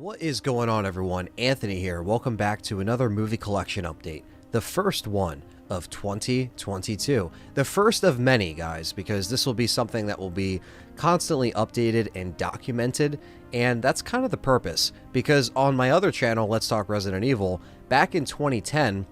What is going on, everyone? Anthony here. Welcome back to another movie collection update. The first one of 2022. The first of many, guys, because this will be something that will be constantly updated and documented, and that's kind of the purpose. Because on my other channel, Let's Talk Resident Evil, back in 2010,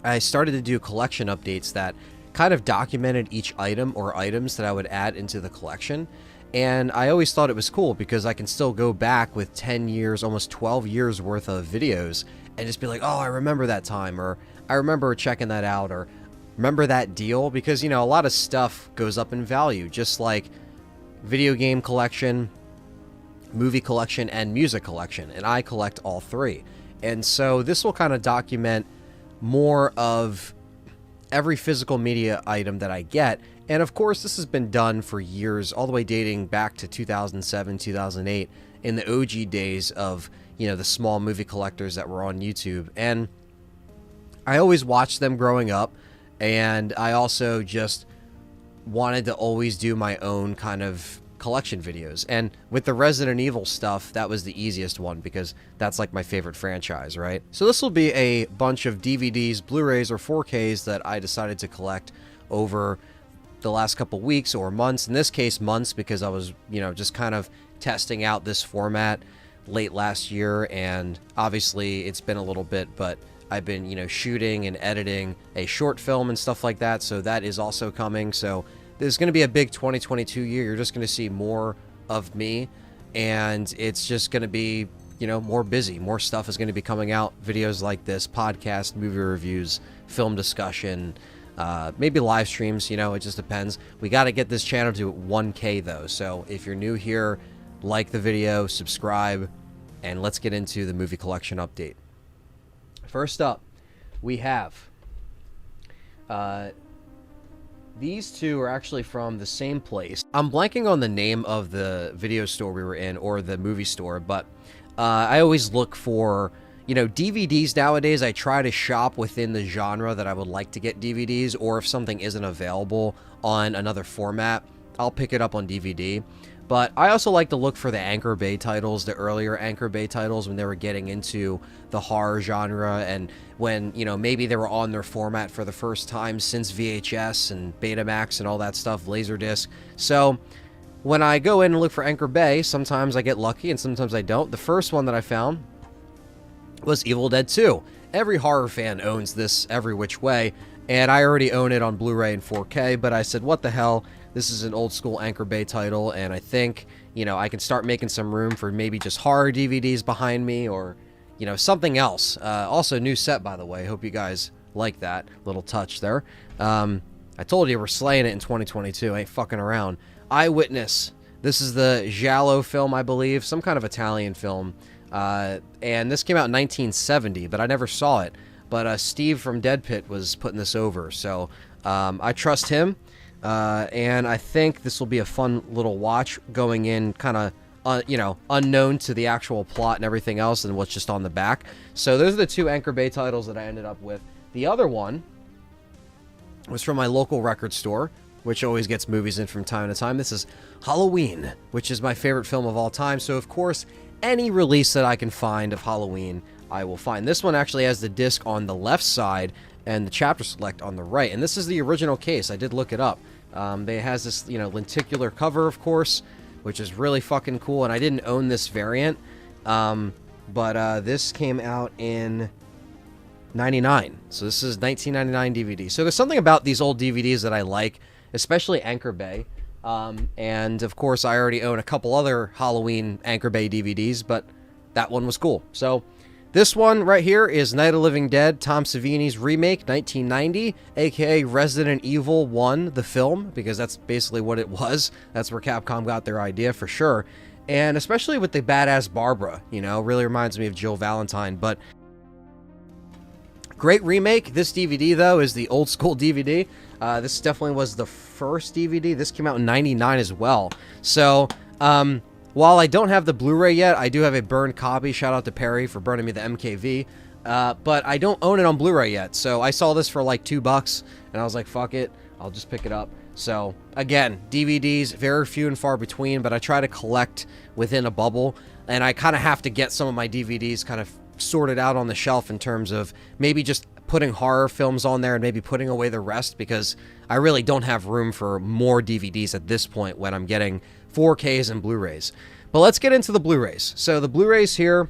I started to do collection updates that kind of documented each item or items that I would add into the collection. And I always thought it was cool because I can still go back with 10 years, almost 12 years worth of videos and just be like, oh, I remember that time, or I remember checking that out, or remember that deal, because, you know, a lot of stuff goes up in value, just like video game collection, movie collection, and music collection, and I collect all three. And so this will kind of document more of every physical media item that I get. And of course, this has been done for years, all the way dating back to 2007, 2008, in the OG days of, you know, the small movie collectors that were on YouTube. And I always watched them growing up, and I also just wanted to always do my own kind of collection videos. And with the Resident Evil stuff, that was the easiest one because that's like my favorite franchise, right? So this will be a bunch of DVDs, Blu-rays, or 4Ks that I decided to collect over the last couple weeks or months. In this case, months, because I was, you know, just kind of testing out this format late last year, and obviously it's been a little bit, but I've been, you know, shooting and editing a short film and stuff like that, so that is also coming. So there's going to be a big 2022 year. You're just going to see more of me, and it's just going to be, you know, more busy. More stuff is going to be coming out, videos like this, podcast, movie reviews, film discussion, maybe live streams, you know, it just depends. We got to get this channel to 1K though, so if you're new here, like the video, subscribe, and let's get into the movie collection update. First up, we have these two are actually from the same place. I'm blanking on the name of the video store we were in, or the movie store, but I always look for, you know, DVDs nowadays. I try to shop within the genre that I would like to get DVDs, or if something isn't available on another format, I'll pick it up on DVD. But I also like to look for the Anchor Bay titles, the earlier Anchor Bay titles, when they were getting into the horror genre, and when, you know, maybe they were on their format for the first time since VHS and Betamax and all that stuff, Laserdisc. So when I go in and look for Anchor Bay, sometimes I get lucky and sometimes I don't. The first one that I found was Evil Dead 2. Every horror fan owns this every which way, and I already own it on Blu-ray and 4K, but I said, what the hell? This is an old school Anchor Bay title, and I think, you know, I can start making some room for maybe just horror DVDs behind me, or, you know, something else. Also, new set, by the way. Hope you guys like that little touch there. I told you we're slaying it in 2022. I ain't fucking around. Eyewitness. This is the Giallo film, I believe. Some kind of Italian film. And this came out in 1970, but I never saw it. But Steve from Dead Pit was putting this over, so I trust him. And I think this will be a fun little watch, going in kind of, you know, unknown to the actual plot and everything else and what's just on the back. So those are the two Anchor Bay titles that I ended up with. The other one was from my local record store, which always gets movies in from time to time. This is Halloween, which is my favorite film of all time. So, of course, any release that I can find of Halloween, I will find. This one actually has the disc on the left side and the chapter select on the right. And this is the original case. I did look it up. It has this, you know, lenticular cover, of course, which is really fucking cool. And I didn't own this variant, but this came out in 99. So this is 1999 DVD. So there's something about these old DVDs that I like, especially Anchor Bay. And of course, I already own a couple other Halloween Anchor Bay DVDs, but that one was cool. So this one right here is Night of the Living Dead, Tom Savini's remake, 1990, aka Resident Evil 1, the film, because that's basically what it was. That's where Capcom got their idea for sure. And especially with the badass Barbara, you know, really reminds me of Jill Valentine. But great remake. This DVD, though, is the old school DVD. This definitely was the first DVD. This came out in 99 as well. So, while I don't have the Blu-ray yet, I do have a burned copy. Shout out to Perry for burning me the MKV. But I don't own it on Blu-ray yet. So I saw this for like $2, and I was like, fuck it, I'll just pick it up. So, again, DVDs, very few and far between, but I try to collect within a bubble. and I kind of have to get some of my DVDs kind of sorted out on the shelf in terms of maybe just putting horror films on there and maybe putting away the rest, because I really don't have room for more DVDs at this point when I'm getting 4Ks and Blu-rays. But let's get into the Blu-rays. So the Blu-rays here,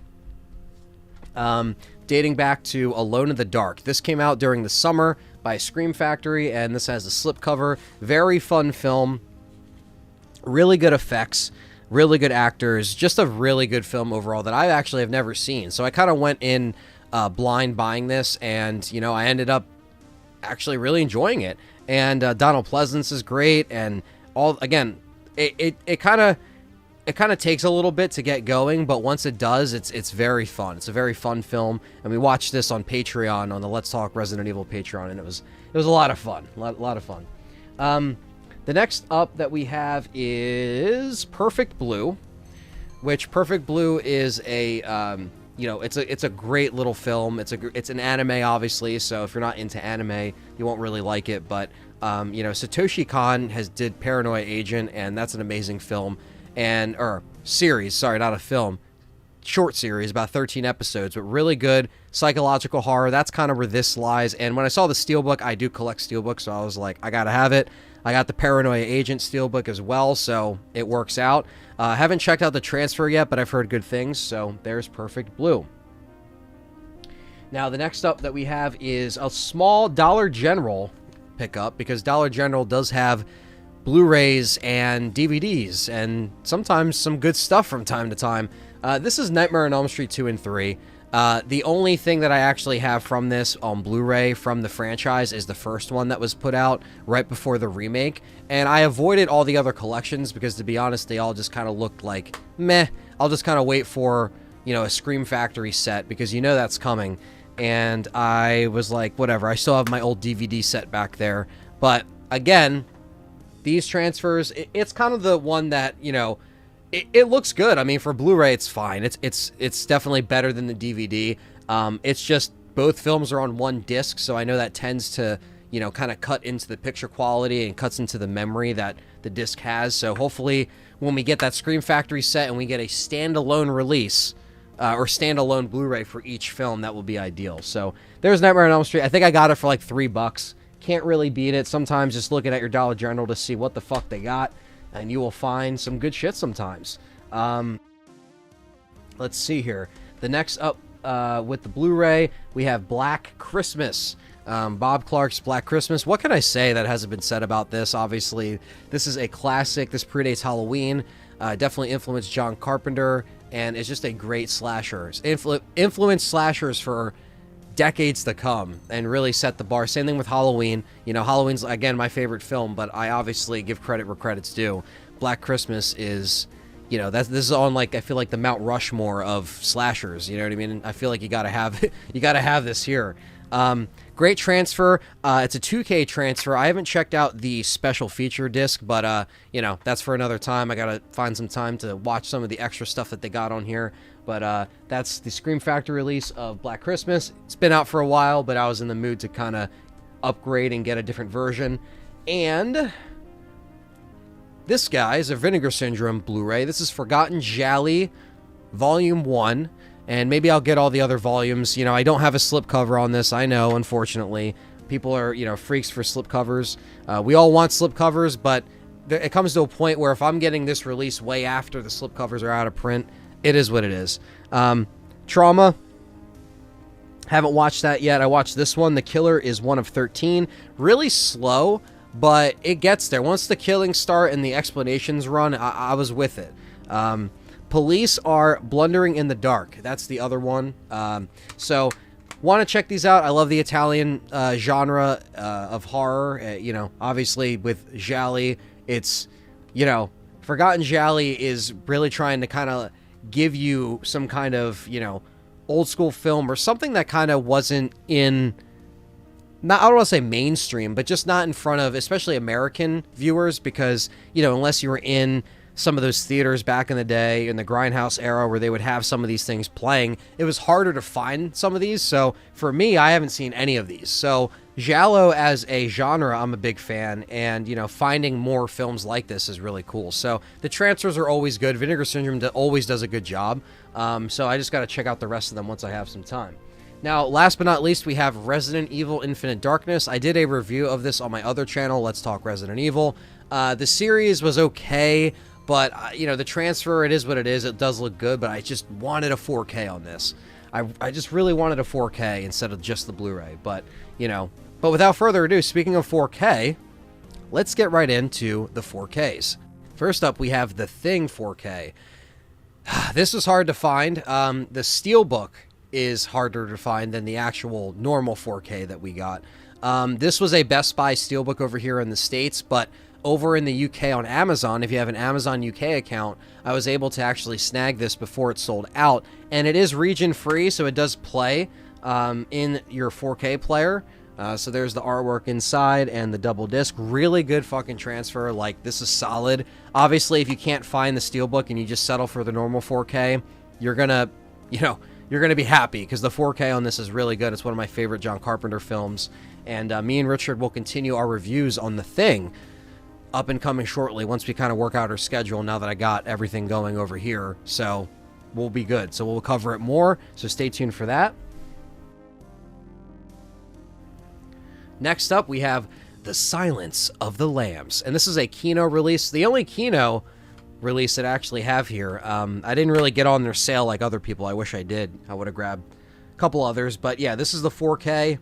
dating back to Alone in the Dark. This came out during the summer by Scream Factory, and this has a slipcover. Very fun film. Really good effects. Really good actors. Just a really good film overall that I actually have never seen. So I kind of went in blind buying this, and, you know, I ended up actually really enjoying it. And Donald Pleasance is great, and all, again, it kind of takes a little bit to get going, but once it does, it's very fun. It's a very fun film, and we watched this on Patreon, on the Let's Talk Resident Evil Patreon, and it was a lot of fun. A lot of fun. The next up that we have is Perfect Blue, which Perfect Blue is a you know, it's a great little film. It's an anime, obviously, so if you're not into anime, you won't really like it. But you know, Satoshi Kon did Paranoia Agent, and that's an amazing film, or series. Sorry, not a film. Short series, about 13 episodes, but really good psychological horror. That's kind of where this lies. And when I saw the Steelbook, I do collect Steelbooks, so I was like, I gotta have it. I got the Paranoia Agent Steelbook as well, so it works out. I haven't checked out the transfer yet, but I've heard good things, so there's Perfect Blue. Now, the next up that we have is a small Dollar General pickup, because Dollar General does have Blu-rays and DVDs, and sometimes some good stuff from time to time. This is Nightmare on Elm Street 2 and 3. The only thing that I actually have from this on Blu-ray from the franchise is the first one that was put out right before the remake, and I avoided all the other collections because, to be honest, they all just kind of looked like meh. I'll just kind of wait for, you know, a Scream Factory set, because you know that's coming, and I was like, whatever, I still have my old DVD set back there. But again, these transfers, it's kind of the one that, you know, it looks good. I mean, for Blu-ray, it's fine. It's definitely better than the DVD. It's just both films are on one disc, so I know that tends to, you know, kind of cut into the picture quality and cuts into the memory that the disc has. So hopefully, when we get that Scream Factory set and we get a standalone release or standalone Blu-ray for each film, that will be ideal. So there's Nightmare on Elm Street. I think I got it for like $3. Can't really beat it. Sometimes just looking at your Dollar General to see what the fuck they got, and you will find some good shit sometimes. Let's see here. The next up with the Blu-ray, we have Black Christmas. Bob Clark's Black Christmas. What can I say that hasn't been said about this? Obviously, this is a classic. This predates Halloween. Definitely influenced John Carpenter, and it's just a great slasher. Influenced slashers for decades to come, and really set the bar. Same thing with Halloween. You know, Halloween's, again, my favorite film, but I obviously give credit where credit's due. Black Christmas is, you know, this is on, like, I feel like the Mount Rushmore of slashers, you know what I mean? I feel like you gotta have this here. Great transfer. It's a 2K transfer. I haven't checked out the special feature disc, but you know, that's for another time. I gotta find some time to watch some of the extra stuff that they got on here. But that's the Scream Factory release of Black Christmas. It's been out for a while, but I was in the mood to kind of upgrade and get a different version. And this guy is a Vinegar Syndrome Blu-ray. This is Forgotten Jali Volume 1. And maybe I'll get all the other volumes. You know, I don't have a slipcover on this, I know, unfortunately. People are, you know, freaks for slipcovers. We all want slipcovers, but it comes to a point where if I'm getting this release way after the slipcovers are out of print, it is what it is. Trauma. Haven't watched that yet. I watched this one. The Killer is one of 13. Really slow, but it gets there. Once the killings start and the explanations run, I was with it. Police are Blundering in the Dark. That's the other one. So, want to check these out. I love the Italian genre of horror. You know, obviously with Jali, it's, you know, Forgotten Jali is really trying to kind of give you some kind of, you know, old school film or something that kind of wasn't in, not, I don't want to say mainstream, but just not in front of, especially American viewers, because, you know, unless you were in some of those theaters back in the day, in the Grindhouse era, where they would have some of these things playing, it was harder to find some of these. So for me, I haven't seen any of these. So giallo as a genre, I'm a big fan, and, you know, finding more films like this is really cool. So the transfers are always good. Vinegar Syndrome always does a good job. So I just got to check out the rest of them once I have some time. Now, last but not least, we have Resident Evil Infinite Darkness. I did a review of this on my other channel, Let's Talk Resident Evil. The series was okay, but, you know, the transfer, it is what it is. It does look good, but I just wanted a 4K on this. I just really wanted a 4K instead of just the Blu-ray, but, you know. But without further ado, speaking of 4K, let's get right into the 4Ks. First up, we have The Thing 4K. This was hard to find. The Steelbook is harder to find than the actual normal 4K that we got. This was a Best Buy Steelbook over here in the States, but over in the UK on Amazon, if you have an Amazon UK account, I was able to actually snag this before it sold out, and it is region free, so it does play in your 4K player. So there's the artwork inside and the double disc. Really good fucking transfer. Like, this is solid. Obviously, if you can't find the Steelbook and you just settle for the normal 4K, you're gonna, you know, you're going to be happy, because the 4K on this is really good. It's one of my favorite John Carpenter films, and me and Richard will continue our reviews on The Thing up and coming shortly once we kind of work out our schedule now that I got everything going over here. So we'll be good. So we'll cover it more, so stay tuned for that. Next up, we have The Silence of the Lambs, and this is a Kino release. The only Kino release that I actually have here. I didn't really get on their sale like other people. I wish I did. I would have grabbed a couple others, but yeah, this is the 4K.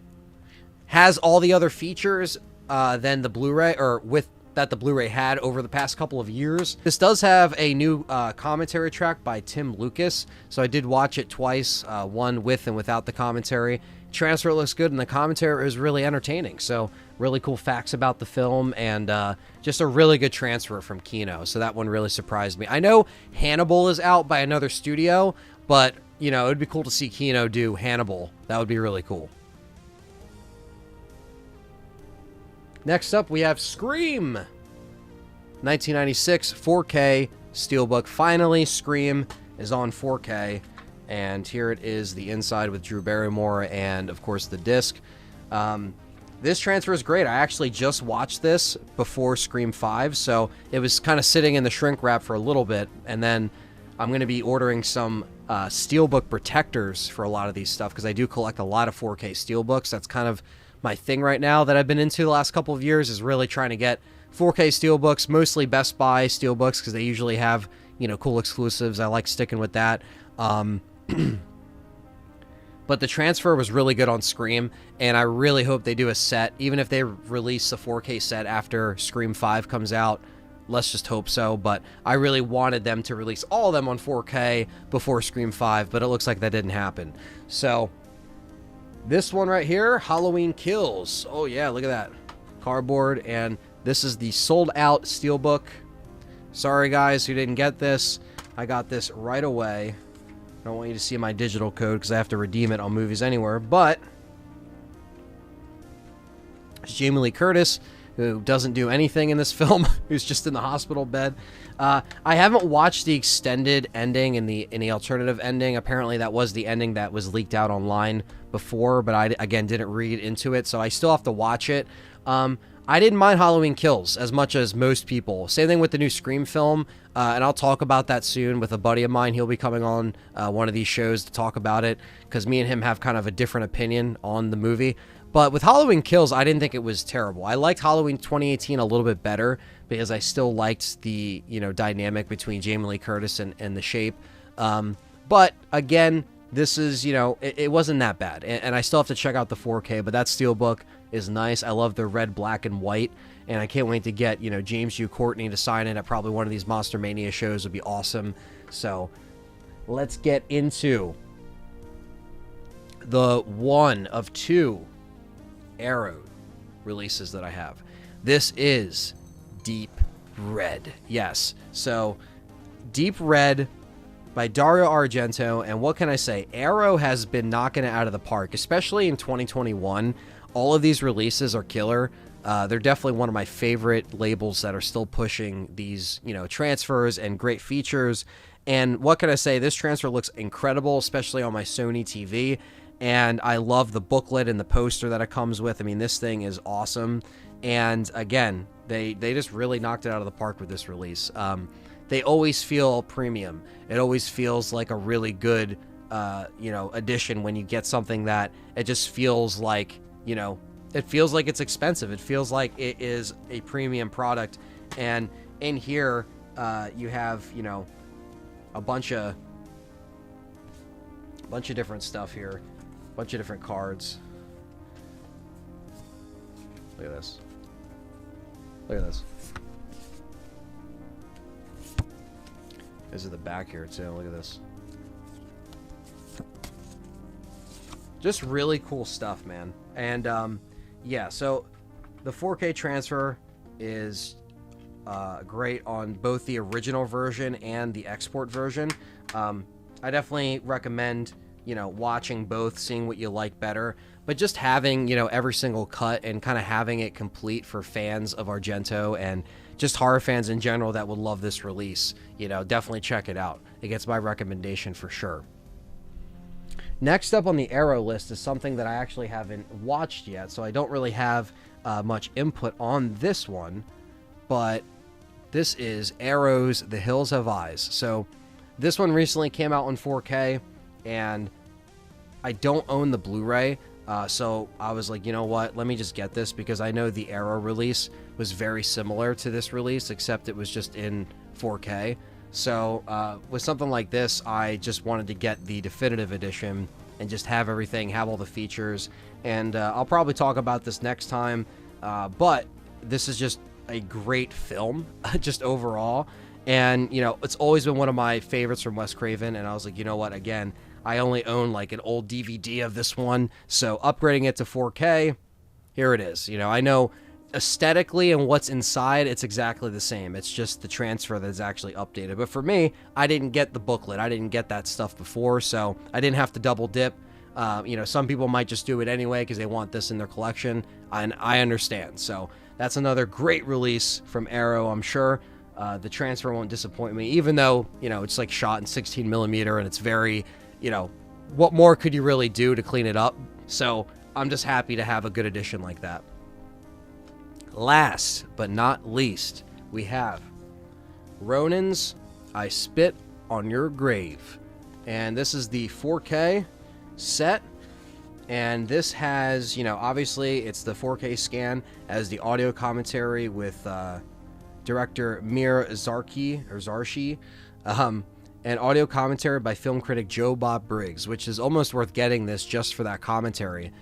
Has all the other features than the Blu-ray, or with that the Blu-ray had over the past couple of years. This does have a new commentary track by Tim Lucas, so I did watch it twice, one with and without the commentary. Transfer looks good, and the commentary is really entertaining. So really cool facts about the film, and just a really good transfer from Kino. So that one really surprised me. I know Hannibal is out by another studio, but, you know, it would be cool to see Kino do Hannibal. That would be really cool. Next up, we have Scream. 1996 4K Steelbook. Finally, Scream is on 4K. And here it is, the inside with Drew Barrymore and, of course, the disc. This transfer is great. I actually just watched this before Scream 5, so it was kind of sitting in the shrink wrap for a little bit. And then I'm going to be ordering some Steelbook protectors for a lot of these stuff, because I do collect a lot of 4K Steelbooks. That's kind of my thing right now that I've been into the last couple of years, is really trying to get 4K Steelbooks, mostly Best Buy Steelbooks, because they usually have, you know, cool exclusives. I like sticking with that. But the transfer was really good on Scream, and I really hope they do a set, even if they release a 4K set after Scream 5 comes out. Let's just hope so, but I really wanted them to release all of them on 4K before Scream 5, but it looks like that didn't happen. So this one right here, Halloween Kills. Oh yeah, look at that. Cardboard, and this is the sold out Steelbook. Sorry guys who didn't get this. I got this right away. I don't want you to see my digital code because I have to redeem it on Movies Anywhere, but it's Jamie Lee Curtis, who doesn't do anything in this film, who's just in the hospital bed. I haven't watched the extended ending and the alternative ending. Apparently that was the ending that was leaked out online before, but I, again, didn't read into it, so I still have to watch it. I didn't mind Halloween Kills as much as most people. Same thing with the new Scream film, and I'll talk about that soon with a buddy of mine. He'll be coming on one of these shows to talk about it, because me and him have kind of a different opinion on the movie. But with Halloween Kills, I didn't think it was terrible. I liked Halloween 2018 a little bit better, because I still liked the, you know, dynamic between Jamie Lee Curtis and the Shape. But again, this is, you know, it wasn't that bad, and I still have to check out the 4K, but that Steelbook is nice. I love the red, black, and white, and I can't wait to get, you know, James Hugh Courtney to sign in at probably one of these Monster Mania shows. Would be awesome. So let's get into the one of two Arrow releases that I have. This is Deep Red. Yes, so Deep Red by Dario Argento, and what can I say? Arrow has been knocking it out of the park, especially in 2021. All of these releases are killer. They're definitely one of my favorite labels that are still pushing these, transfers and great features. And what can I say? This transfer looks incredible, especially on my Sony TV. And I love the booklet and the poster that it comes with. I mean, this thing is awesome. And again, they just really knocked it out of the park with this release. They always feel premium. It always feels like a really good, edition when you get something that it just feels like, it feels like it's expensive. It feels like it is a premium product. And in here, you have, a bunch of different stuff here. A bunch of different cards. Look at this. Look at this. This is the back here too. Look at this. Just really cool stuff, man. And yeah, so the 4K transfer is great on both the original version and the export version. I definitely recommend, watching both, seeing what you like better, but just having, every single cut and kind of having it complete for fans of Argento and just horror fans in general that would love this release, definitely check it out. It gets my recommendation for sure. Next up on the Arrow list is something that I actually haven't watched yet, so I don't really have much input on this one, but this is Arrow's The Hills Have Eyes. So this one recently came out on 4K, and I don't own the Blu-ray, so I was like, you know what, let me just get this, because I know the Arrow release was very similar to this release, except it was just in 4K. So with something like this, I just wanted to get the definitive edition and just have everything, have all the features. And I'll probably talk about this next time, but this is just a great film, just overall. And, it's always been one of my favorites from Wes Craven, and I was like, you know what, again, I only own like an old DVD of this one, so upgrading it to 4K, here it is. I know aesthetically and what's inside, it's exactly the same. It's just the transfer that's actually updated. But for me, I didn't get the booklet. I didn't get that stuff before, so I didn't have to double dip. Some people might just do it anyway because they want this in their collection, and I understand. So that's another great release from Arrow, I'm sure. The transfer won't disappoint me, even though, it's like shot in 16mm and it's very, what more could you really do to clean it up? So I'm just happy to have a good edition like that. Last but not least, we have Ronin's I Spit on Your Grave. And this is the 4K set. And this has, obviously it's the 4K scan as the audio commentary with director Mir Zarshi, and audio commentary by film critic Joe Bob Briggs, which is almost worth getting this just for that commentary.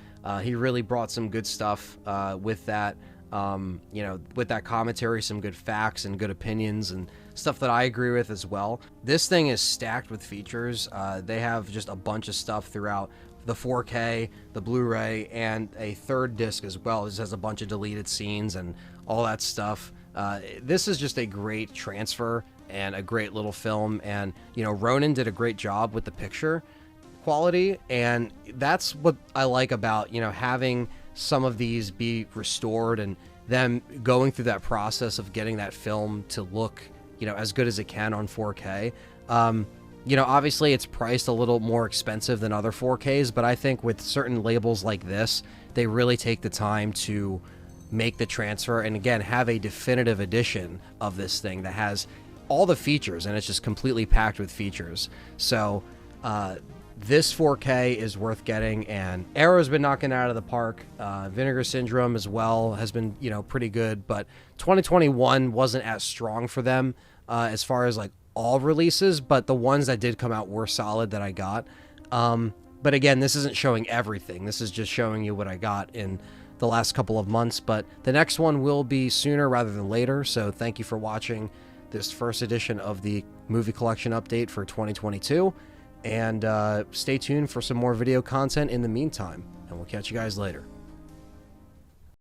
He really brought some good stuff with that. With that commentary, some good facts and good opinions and stuff that I agree with as well. This thing is stacked with features. They have just a bunch of stuff throughout the 4K, the Blu-ray, and a third disc as well. It just has a bunch of deleted scenes and all that stuff. This is just a great transfer and a great little film. And, Ronin did a great job with the picture quality. And that's what I like about, having some of these be restored and them going through that process of getting that film to look, as good as it can on 4K. Obviously it's priced a little more expensive than other 4Ks, but I think with certain labels like this, they really take the time to make the transfer and, again, have a definitive edition of this thing that has all the features, and it's just completely packed with features. So this 4K is worth getting, and Arrow's been knocking it out of the park. Vinegar Syndrome as well has been, pretty good, but 2021 wasn't as strong for them as far as like all releases, but the ones that did come out were solid that I got. But again, this isn't showing everything. This is just showing you what I got in the last couple of months, but the next one will be sooner rather than later. So thank you for watching this first edition of the movie collection update for 2022. And stay tuned for some more video content in the meantime, and we'll catch you guys later.